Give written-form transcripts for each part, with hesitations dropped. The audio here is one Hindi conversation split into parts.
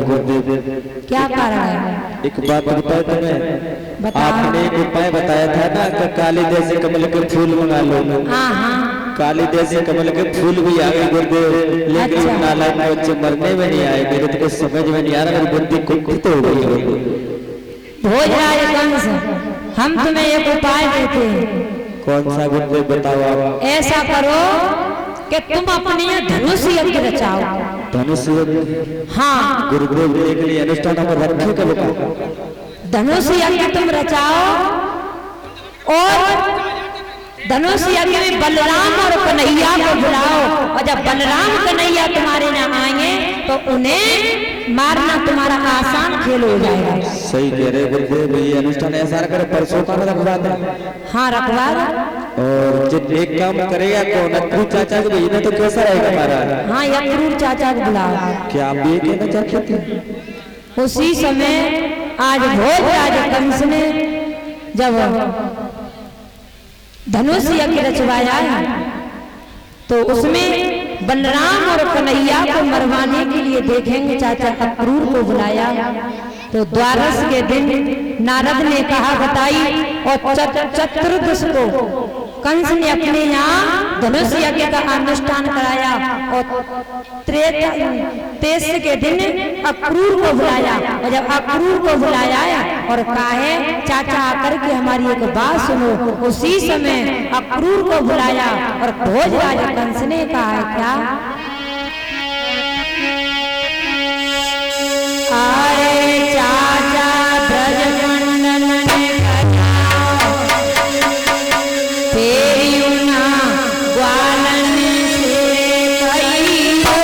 गुरुदेव। क्या कारण है? एक बात बताओ तुम्हें, आपने एक उपाय बताया था ना कि काली देसी कमल के फूल मंगा लो। हाँ हाँ काली देसी कमल के फूल भी आ गए गुरुदेव, लेकिन अच्छा। नालायक बच्चे मरने में नहीं आए। मेरे तो कुछ समझ में नहीं आ रहा, मेरी बुद्धि कुंठित हो गई। भोजराज कंस, हम तुम्हें एक उपाय देते हैं। कौन सा गुरुदेव बताओ आप? ऐसा करो कि तुम अपनी धनुष यज्ञ रचाओ। धनुष यज्ञ? हाँ गुरुदेव देख लिए अनुष्ठान में रखे कब का? धनुष यज्ञ तुम रचाओ और धनुष यज्ञ में बलराम और कन्हैया को बुलाओ, और जब बलराम कन्हैया तुम्हारे यहाँ आएंगे तो उन्हें मारना तुम्हारा आसान खेल हो जाएगा। सही कह रहे गुरुदेव, ये अनुष्ठान ऐसा करे परसों का रखवा दे। हाँ रखवा दो। और जब एक काम करेगा कौन? अक्रू चाचा को भेजना तो कैसा रहेगा हमारा? हाँ अक्रूर चाचा को बुलाओ। क्या आप ये कहना चाहते थे? उसी समय आज भोजराज कंस ने जब धनुष यज्ञ रचवाया तो उसमें बलराम और कन्हैया को मरवाने के लिए देखेंगे चाचा अक्रूर को बुलाया। तो द्वादश के दिन नारद ने कहा बताई, और चतुर्दश को कंस ने अपने यहाँ धनुष यज्ञ का अनुष्ठान कराया, और तेईस के दिन अक्रूर को बुलाया। और जब अक्रूर को बुलाया और कहा है चाचा आकर के हमारी एक बात सुनो, उसी समय अक्रूर को बुलाया और भोजराज कंस ने कहा है क्या? अरे चाचा ब्रजमंडन ने कहा तेरी उना ग्वालन से कही हो।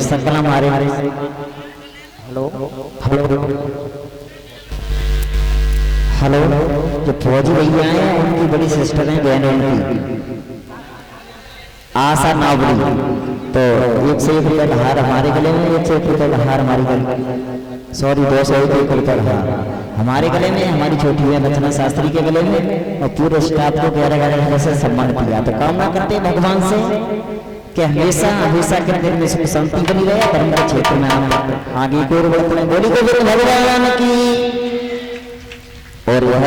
संकलन हमारे हेलो हेलो हेलो जो फौजी भैया हैं उनकी बड़ी सिस्टर हैं, बहन उनकी आशा नावड़ी, तो एक से एक रुपये हार हमारे गले में, एक से एक रुपये हार हमारी गले में। सॉरी 200 रुपये पर। हाँ, हमारे गले में, हमारी छोटी बहन रचना शास्त्री के गले में और पूरे स्टाफ को 11,000 से सम्मान किया। तो कामना करते हैं भगवान से कि हमेशा हमेशा के दिन में सुख शांति बनी रहे, धर्म के क्षेत्र में आप आगे को बढ़ते हैं। बोली गोविंद भगवान की। और यह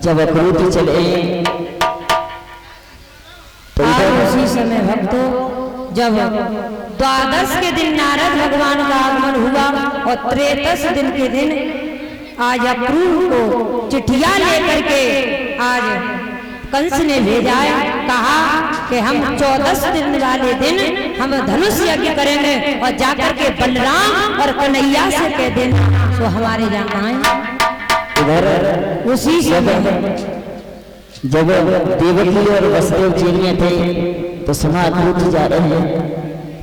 जब अक्रूर चले तो उसी समय भक्तों जब द्वादश के दिन नारद भगवान का आगमन हुआ और 33 दिन के दिन आज अक्रूर को चिट्ठियां लेकर के आज कंस ने भेजा, कहा कि हम 14 दिन वाले दिन हम धनुष यज्ञ करेंगे और जाकर के बलराम और कन्हैया से कह देना तो हमारे यहाँ आए। उसी समय जब देवकी और वसुदेव जेल में थे तो सुना अक्रूर जा रहे हैं,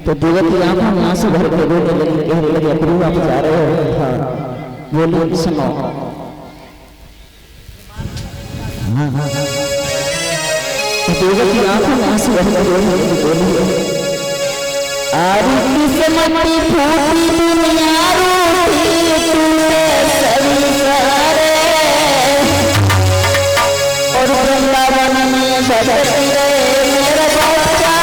तो देवकी आंखों में आंसू भर के रोने लगी, कहने लगे अक्रूर आप जा रहे हो? हाँ, बोलिए सुनो। हाँ, देवकी आंखों में आंसू भर के रोने लगी, बोलिए आरी किस्मती फूटी दुनिया रूठी टूटे सभी सारे और वृंदावन में बसती रहे मेरा बच्चा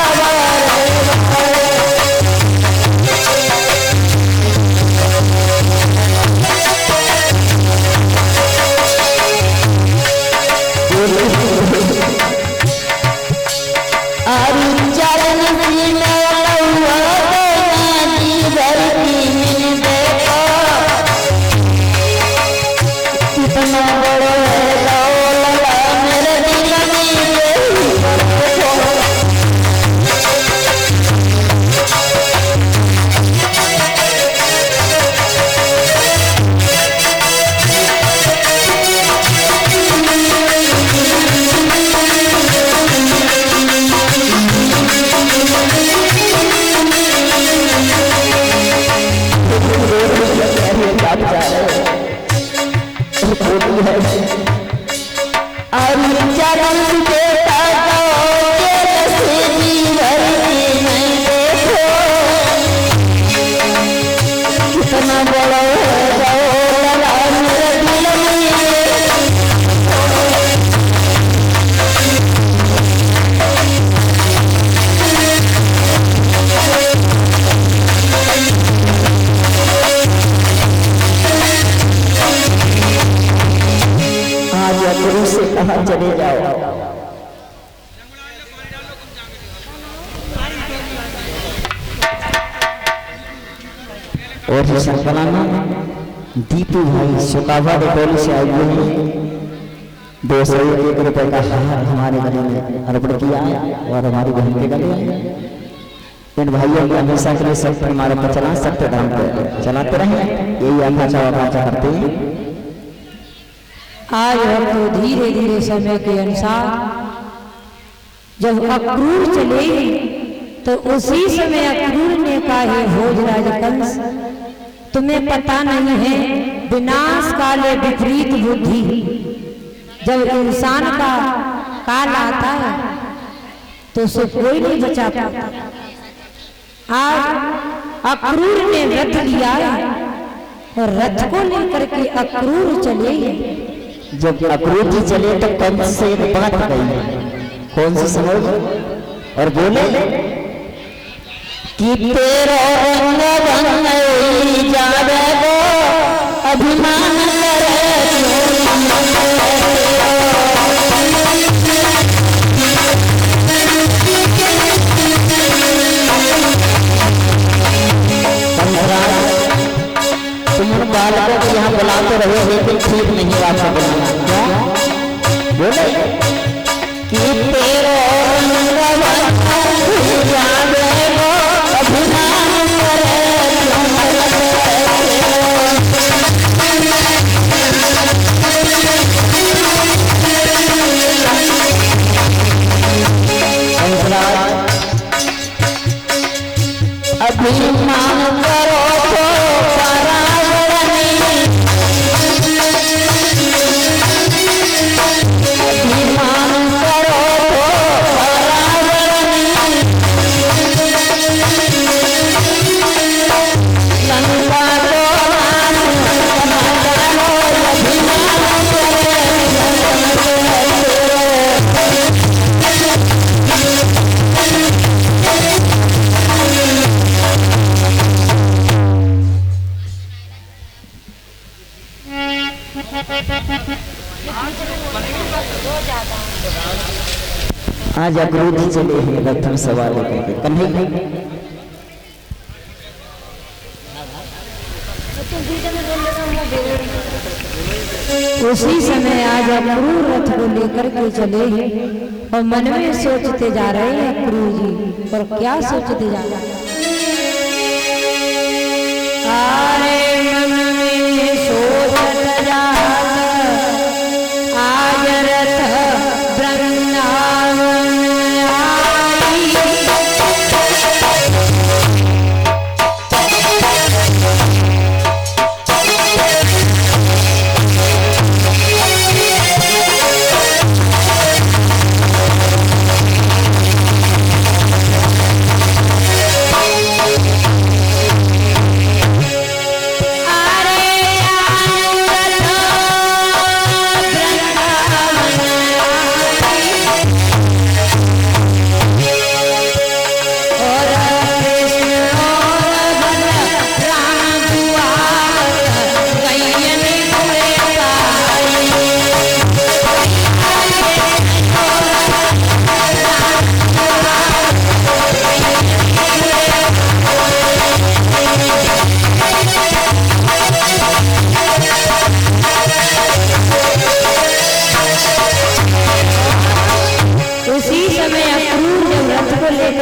आरी चरण की कितना बड़ा चले जाओ। और संकलाना दीपू भाई सुकावा डोली से आए हुए हैं, 201 रुपए का हार हमारे गले में अर्पण किया और हमारी बहन के गले में। इन भाइयों को हमेशा के लिए सत्य मार्ग पर चला, सत्य धर्म पर चलाते रहे, यही आकांक्षा करते हैं। आज हम तो धीरे धीरे समय के अनुसार जब अक्रूर चले तो उसी समय अक्रूर ने कहा, हे भोजराज कंस, तुम्हें पता नहीं है विनाश काले विपरीत बुद्धि, जब इंसान का काल आता है तो उसे कोई नहीं बचा पाता। आज अक्रूर ने रथ लिया और रथ को लेकर के अक्रूर चले। जब अक्रूर जी चले तो कंस से एक बात कही, कौन सी समझ? और बोले कि तेरा रंग बंगई जावे वो अभिमान करे तुम बालकों को यहाँ बुलाते रहो, लेकिन ठीक नहीं बात बुलाना। क्या बोले कि तेरा अभिमान करो तो परावरणी, अभिमान आज अक्रूर जी चले हैं रथ में सवार होकर के कन्हैया उसी समय आज अक्रूर रथ को लेकर के चले हैं और मन में सोचते जा रहे हैं अक्रूर जी, पर क्या सोचते जा रहे हैं? अरे मन में सोचत जात आज रथ वृंदावन आई।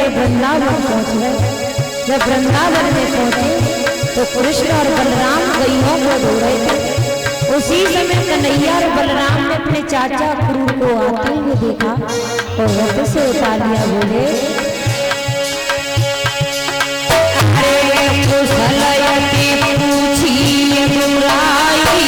वृंदावन पहुंच गए। जब वृंदावन में पहुंचे तो कृष्ण और बलराम गैयों को धो रहे थे। उसी समय कन्हैया और बलराम ने अपने चाचा अक्रूर को आते हुए देखा और रथ से उतार लिया। बोले अरे कुशलयति पूछी बुराई,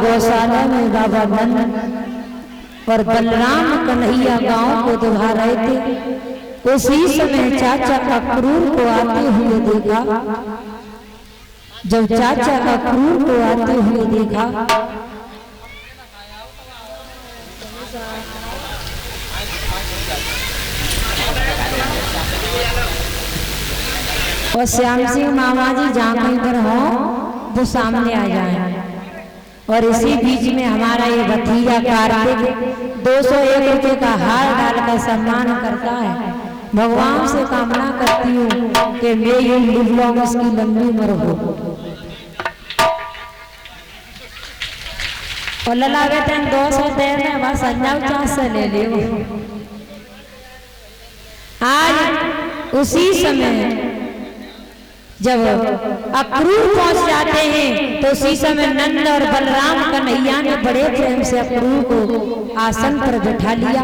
गौशाला में बाबा नंद और बलराम कन्हैया गांव को दुहा रहे थे। उसी समय चाचा अक्रूर को आते हुए देखा। जब चाचा अक्रूर को आते हुए देखा और श्याम सिंह मामा जी जहाँ कहीं पर हो वो सामने आ जाए। और इसी बीच में हमारा ये भतीजा कार्तिक 201 रुपये का हार डालकर सम्मान करता है। भगवान से कामना करती हूँ कि मेरी लिव लॉन्ग इसकी लंबी उम्र हो। और लला कहते हैं 200 दे में बस अंजाव चांस से ले ले। आज उसी समय जब अक्रूर पहुंच जाते हैं तो उसी समय नंद और बलराम कन्हैया ने बड़े प्रेम से अक्रूर को आसन पर बिठा लिया।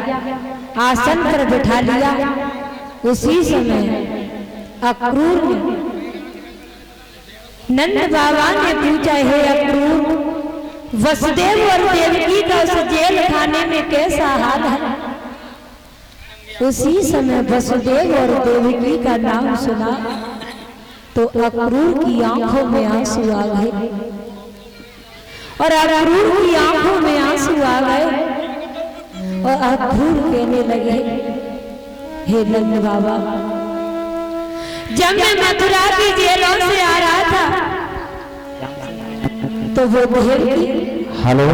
आसन पर बिठा लिया। उसी समय अक्रूर नंद बाबा ने पूछा, हे अक्रूर, वसुदेव और देवकी का उस जेल खाने में कैसा हाल है? उसी समय वसुदेव और देवकी का नाम सुना तो अक्रूर की आंखों में आंसू आ गए। और अक्रूर की आंखों में आंसू आ गए और अक्रूर कहने लगे, हे नंद बाबा, जब मैं मथुरा की जेलों से आ रहा था तो वो देवकी हेलो।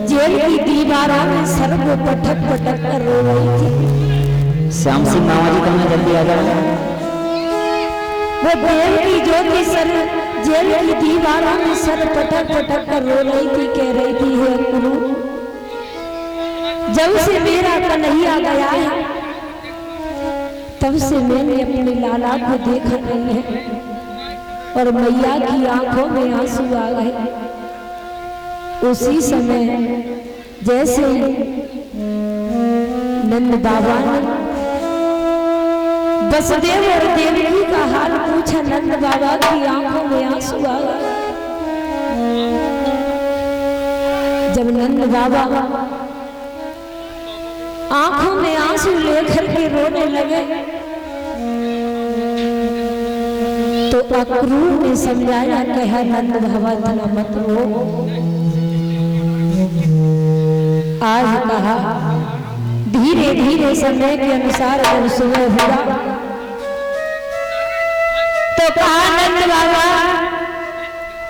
जेल की दीवारों में सर को पटक पटक कर रो रही थी। श्याम सिंह मामा जी कहाँ, जल्दी आ जाओ। वो देव की ज्योति सर जेल की दीवारों में सर पटक पटक कर रो रही थी, कह रही थी हे गुरु, जब से मेरा कन्हैया गया है तब से मैंने अपने लाला को देखा नहीं है और मैया की आंखों में आंसू आ गए। उसी समय जैसे नंद बाबा ने वसुदेव और देवकी का हाल पूछा, नंद बाबा की आंखों में आंसू आ गए। जब नंद बाबा आंखों में आंसू लेकर के रोने लगे तो अक्रूर ने समझाया, कहा नंद बाबा इतना मत रो। आज कहा धीरे धीरे समय के अनुसार जब सुबह हुआ तो कहा नंद बाबा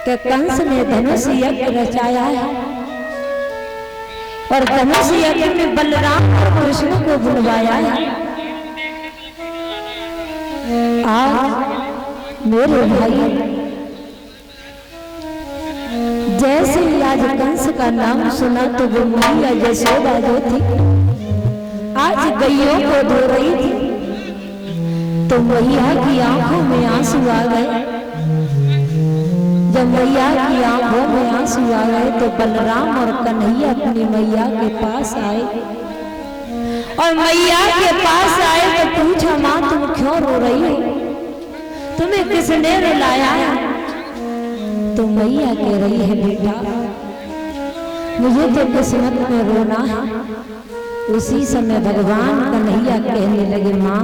कि कंस ने धनुष यज्ञ रचाया है और धनुष यज्ञ में बलराम और कृष्ण को बुलवाया है। आज मेरे भाई जैसे ही आज कंस का नाम सुना तो वो मैया यशोदा जो थी आज गैयों को धो रही थी तो मैया की आंखों में आंसू आ गए। जब मैया की आंखों में आंसू आ गए तो बलराम और कन्हैया अपनी मैया के पास आए और मैया के पास आए तो पूछा, माँ तुम क्यों रो रही हो, तुम्हें किसने रुलाया है? तो मैया कह रही है, बेटा मुझे तो किस्मत में रोना है। उसी समय भगवान कन्हैया कहने लगे, माँ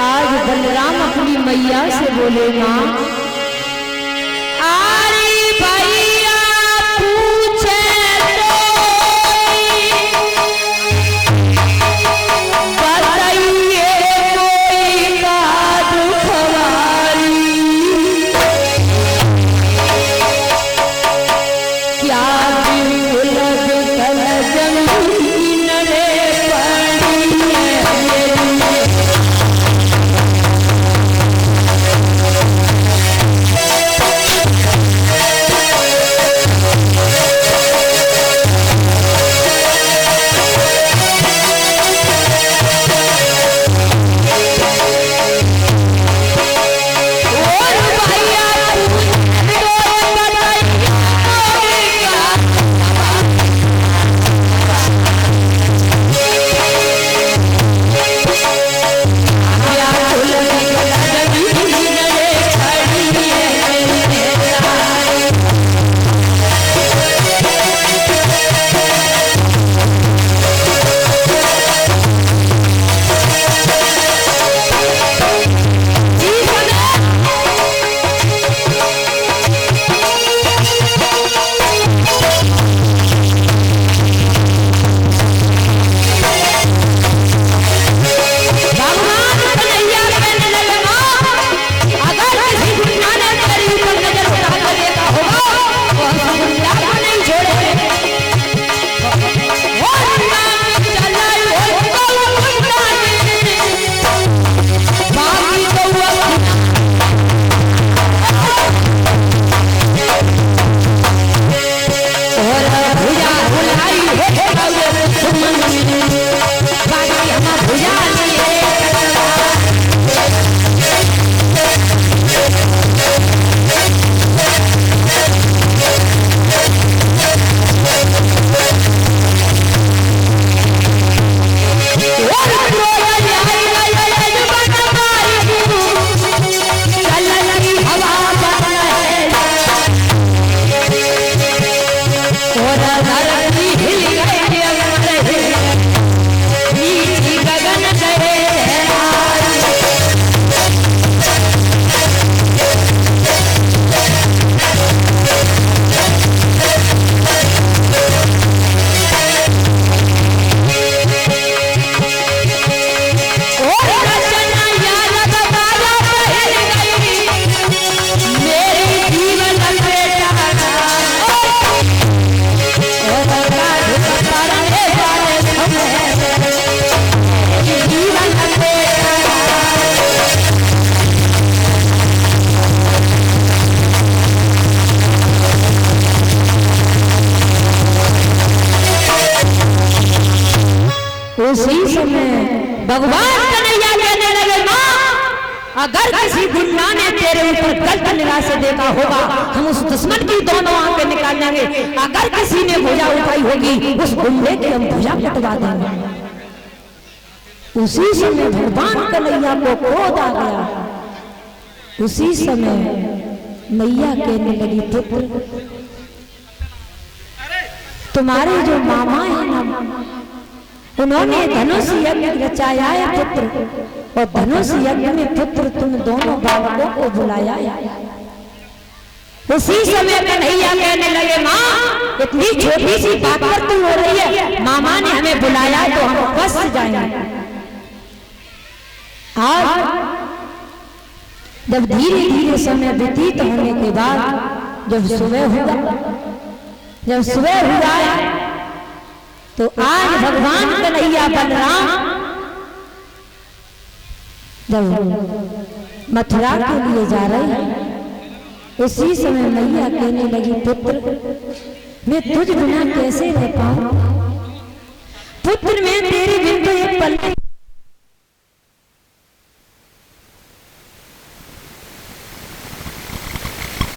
आज बलराम अपनी मैया से बोले, माँ आरी भैया पूछे उसी समय भगवान कन्हैया कहने लगे, माँ अगर किसी गुंडा ने तेरे ऊपर गलत निगाह से देखा होगा, हम उस दुश्मन की दोनों आंखें निकाल देंगे। अगर किसी ने भुजा उठाई होगी, उस गुंडे की हम भुजा कटवा देंगे। उसी समय भगवान कन्हैया को क्रोध आ गया। उसी समय मैया कहने लगी, पुत्र तुम्हारे जो मामा है ना, उन्होंने धनुष यज्ञ रचाया है पुत्र, और धनुष यज्ञ में पुत्र तुम दोनों बालकों को बुलाया है। उसी समय कन्हैया कहने लगे, माँ इतनी छोटी सी बात पर तुम हो रही है, मामा ने हमें बुलाया तो हम फंस जाएंगे। आज जब धीरे धीरे समय व्यतीत होने के बाद जब सुबह हुआ तो आज भगवान कन्हैया बलराम जब मथुरा के लिए जा रहे हैं, उसी समय मैया कहने लगी, पुत्र मैं तुझ बिना कैसे रह पाऊं? पुत्र मैं तेरे बिन तो